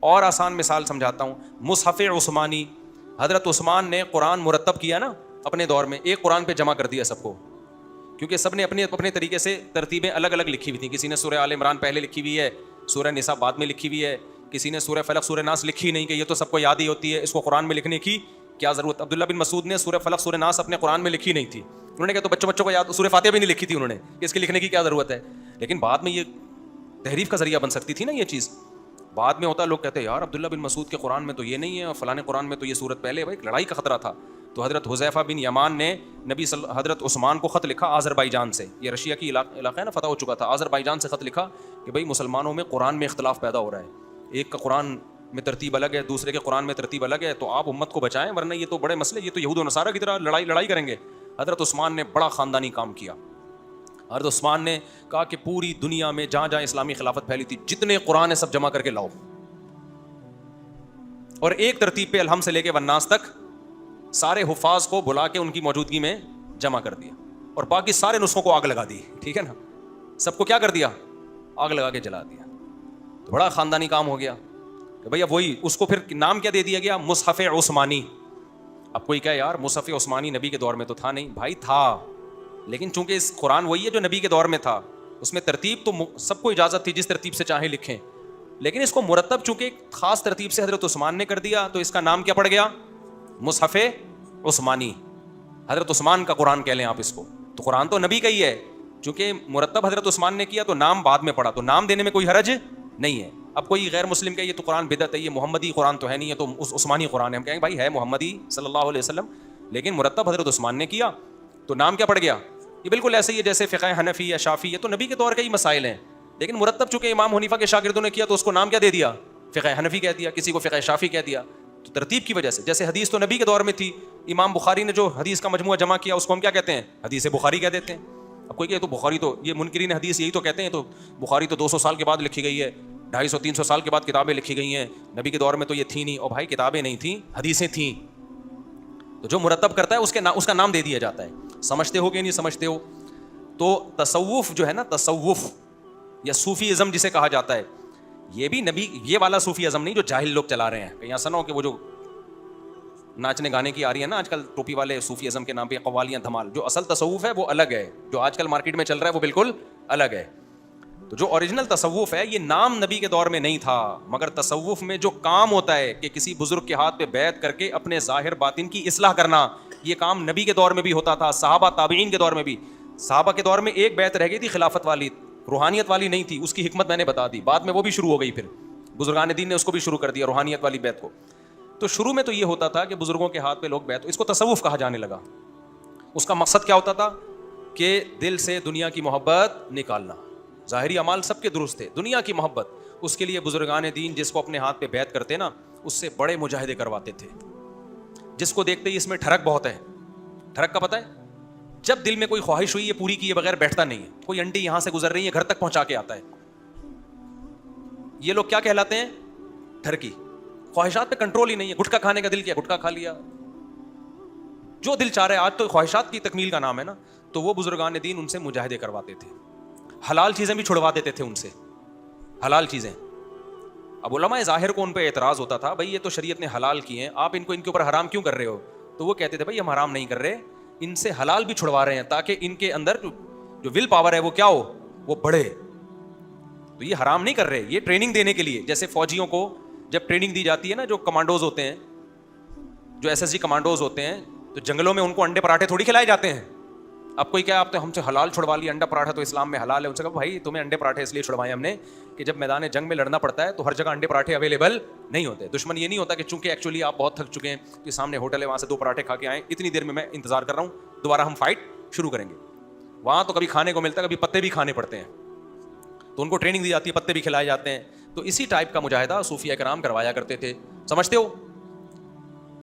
اور آسان مثال سمجھاتا ہوں, مصحف عثمانی, حضرت عثمان نے قرآن مرتب کیا نا اپنے دور میں, ایک قرآن پہ جمع کر دیا سب کو, کیونکہ سب نے اپنے اپنے طریقے سے ترتیبیں الگ الگ لکھی ہوئی تھیں. کسی نے سورہ آل عمران پہلے لکھی ہوئی ہے, سورہ نساء بعد میں لکھی ہوئی ہے, کسی نے سورہ فلق سورہ ناس لکھی نہیں کہ یہ تو سب کو یاد ہی ہوتی ہے, اس کو قرآن میں لکھنے کی کیا ضرورت. عبداللہ بن مسعود نے سورہ فلق سورہ ناس اپنے قرآن میں لکھی نہیں تھی, انہوں نے کہا تو بچوں کو یاد, سورہ فاتحہ بھی نہیں لکھی تھی انہوں نے, اس کے لکھنے کی کیا ضرورت ہے. لیکن بعد میں یہ تحریف کا ذریعہ بن سکتی تھی نا یہ چیز. بعد میں ہوتا لوگ کہتے ہیں یار عبداللہ بن مسعود کے قرآن میں تو یہ نہیں ہے اور فلاں قرآن میں تو یہ صورت پہلے. بھائی لڑائی کا خطرہ تھا, تو حضرت حذیفہ بن یمان نے حضرت عثمان کو خط لکھا آذربائیجان سے, یہ رشیا کی علاقہ ہے نا, فتح ہو چکا تھا, آذربائیجان سے خط لکھا کہ بھائی مسلمانوں میں قرآن میں اختلاف پیدا ہو رہا ہے, ایک کا قرآن میں ترتیب الگ ہے, دوسرے کے قرآن میں ترتیب الگ ہے, تو آپ امت کو بچائیں ورنہ یہ تو بڑے مسئلے, یہ تو یہود و نصارہ کی طرح لڑائی کریں گے. حضرت عثمان نے بڑا خاندانی کام کیا. حضرت عثمان نے کہا کہ پوری دنیا میں جہاں جہاں اسلامی خلافت پھیلی تھی جتنے قرآن ہے سب جمع کر کے لاؤ, اور ایک ترتیب پہ الحمد سے لے کے والناس تک سارے حفاظ کو بلا کے ان کی موجودگی میں جمع کر دیا, اور باقی سارے نسخوں کو آگ لگا دی. ٹھیک ہے نا, سب کو کیا کر دیا, آگ لگا کے جلا دیا. تو بڑا خاندانی کام ہو گیا کہ بھئی اب وہی, اس کو پھر نام کیا دے دیا گیا, مصحف عثمانی. اب کوئی کہے یار مصحف عثمانی نبی کے دور میں تو تھا نہیں. بھائی تھا, لیکن چونکہ اس قرآن وہی ہے جو نبی کے دور میں تھا, اس میں ترتیب تو سب کو اجازت تھی جس ترتیب سے چاہیں لکھیں, لیکن اس کو مرتب چونکہ ایک خاص ترتیب سے حضرت عثمان نے کر دیا تو اس کا نام کیا پڑ گیا, مصحف عثمانی. حضرت عثمان کا قرآن کہہ لیں آپ اس کو, تو قرآن تو نبی کا ہی ہے, چونکہ مرتب حضرت عثمان نے کیا تو نام بعد میں پڑا, تو نام دینے میں کوئی حرج نہیں ہے. اب کوئی غیر مسلم کہ یہ تو قرآن بدعت ہے, یہ محمدی قرآن تو ہے نہیں, یہ تو عثمانی قرآن ہے. ہم کہیں گے بھائی ہے محمدی صلی اللہ علیہ وسلم, لیکن مرتب حضرت عثمان نے کیا تو نام کیا پڑ گیا. یہ بالکل ایسے ہی ہے جیسے فقہ حنفی یا شافعی, یہ تو نبی کے دور کے ہی مسائل ہیں, لیکن مرتب چونکہ امام حنیفہ کے شاگردوں نے کیا تو اس کو نام کیا دے دیا, فقہ حنفی کہہ دیا, کسی کو فقہ شافعی کہہ دیا. تو ترتیب کی وجہ سے, جیسے حدیث تو نبی کے دور میں تھی, امام بخاری نے جو حدیث کا مجموعہ جمع کیا اس کو ہم کیا کہتے ہیں, حدیث بخاری کہہ دیتے ہیں. اب کوئی کہ تو بخاری تو, یہ منکرین حدیث یہی تو کہتے ہیں, تو بخاری تو 200 سال کے بعد لکھی گئی ہے, 250-300 سال کے بعد کتابیں لکھی گئی ہیں, نبی کے دور میں تو یہ تھی نہیں. اور بھائی کتابیں نہیں تھیں, حدیثیں تھیں. تو جو مرتب کرتا ہے اس کا نام دے دیا جاتا ہے. سمجھتے ہو کہ نہیں سمجھتے ہو. تو تصوف جو ہے نا, تصوف یا صوفی ازم جسے کہا جاتا ہے, یہ بھی نبی, یہ والا صوفی ازم نہیں جو جاہل لوگ چلا رہے ہیں. کہیں ایسا نہ ہو کہ وہ جو ناچنے گانے کی آ رہی ہے نا آج کل ٹوپی والے, صوفی ازم کے نام پہ قوالیاں دھمال, جو اصل تصوف ہے وہ الگ ہے, جو آج کل مارکیٹ میں چل رہا ہے وہ بالکل الگ ہے. تو جو اوریجنل تصوف ہے یہ نام نبی کے دور میں نہیں تھا, مگر تصوف میں جو کام ہوتا ہے کہ کسی بزرگ کے ہاتھ پہ بیعت کر کے اپنے ظاہر باطن کی اصلاح کرنا, یہ کام نبی کے دور میں بھی ہوتا تھا, صحابہ تابعین کے دور میں بھی. صحابہ کے دور میں ایک بیعت رہ گئی تھی خلافت والی, روحانیت والی نہیں تھی, اس کی حکمت میں نے بتا دی, بعد میں وہ بھی شروع ہو گئی, پھر بزرگان دین نے اس کو بھی شروع کر دیا روحانیت والی بیعت کو. تو شروع میں تو یہ ہوتا تھا کہ بزرگوں کے ہاتھ پہ لوگ بیعت, اس کو تصوف کہا جانے لگا. اس کا مقصد کیا ہوتا تھا کہ دل سے دنیا کی محبت نکالنا. ظاہری اعمال سب کے درست تھے, دنیا کی محبت, اس کے لیے بزرگان دین جس کو اپنے ہاتھ پہ بیعت کرتے نا اس سے بڑے مجاہدے کرواتے تھے. جس کو دیکھتے ہی اس میں ٹھڑک بہت ہے, ٹھڑک کا پتہ ہے, جب دل میں کوئی خواہش ہوئی یہ پوری کیے بغیر بیٹھتا نہیں ہے. کوئی انڈی یہاں سے گزر رہی ہے گھر تک پہنچا کے آتا ہے. یہ لوگ کیا کہلاتے ہیں, ٹھرکی. خواہشات پہ کنٹرول ہی نہیں ہے, گٹکا کھانے کا دل کیا گٹکا کھا لیا, جو دل چاہ رہا ہے. آج تو خواہشات کی تکمیل کا نام ہے نا. تو وہ بزرگان دین ان سے مجاہدے کرواتے تھے, حلال چیزیں بھی چھڑوا دیتے تھے ان سے, حلال چیزیں. اب علماء ظاہر کو ان پہ اعتراض ہوتا تھا, بھائی یہ تو شریعت نے حلال کیے ہیں, آپ ان کو ان کے اوپر حرام کیوں کر رہے ہو. تو وہ کہتے تھے بھائی ہم حرام نہیں کر رہے, ان سے حلال بھی چھڑوا رہے ہیں تاکہ ان کے اندر جو ول پاور ہے وہ کیا ہو, وہ بڑھے. تو یہ حرام نہیں کر رہے, یہ ٹریننگ دینے کے لیے. جیسے فوجیوں کو جب ٹریننگ دی جاتی ہے نا, جو کمانڈوز ہوتے ہیں, جو ایس ایس جی کمانڈوز ہوتے ہیں, تو جنگلوں میں ان کو انڈے پراٹھے تھوڑی کھلائے جاتے ہیں. اب کوئی کیا آپ تو ہم سے حلال چھڑوا لیا, انڈا پراٹھا تو اسلام میں حلال ہے. ان سے کہا بھائی تمہیں انڈے پراٹھے اس لیے چھڑوائے ہم نے کہ جب میدان جنگ میں لڑنا پڑتا ہے تو ہر جگہ انڈے پراٹھے اویلیبل نہیں ہوتے. دشمن یہ نہیں ہوتا کہ چونکہ ایکچولی آپ بہت تھک چکے ہیں کہ سامنے ہوٹل ہے وہاں سے 2 پراٹھے کھا کے آئیں, اتنی دیر میں میں انتظار کر رہا ہوں, دوبارہ ہم فائٹ شروع کریں گے. وہاں تو کبھی کھانے کو ملتا ہے, کبھی پتے بھی کھانے پڑتے ہیں. تو ان کو ٹریننگ دی جاتی ہے, پتے بھی کھلائے جاتے ہیں. تو اسی ٹائپ کا مجاہدہ صوفیہ کرام کروایا کرتے تھے. سمجھتے ہو.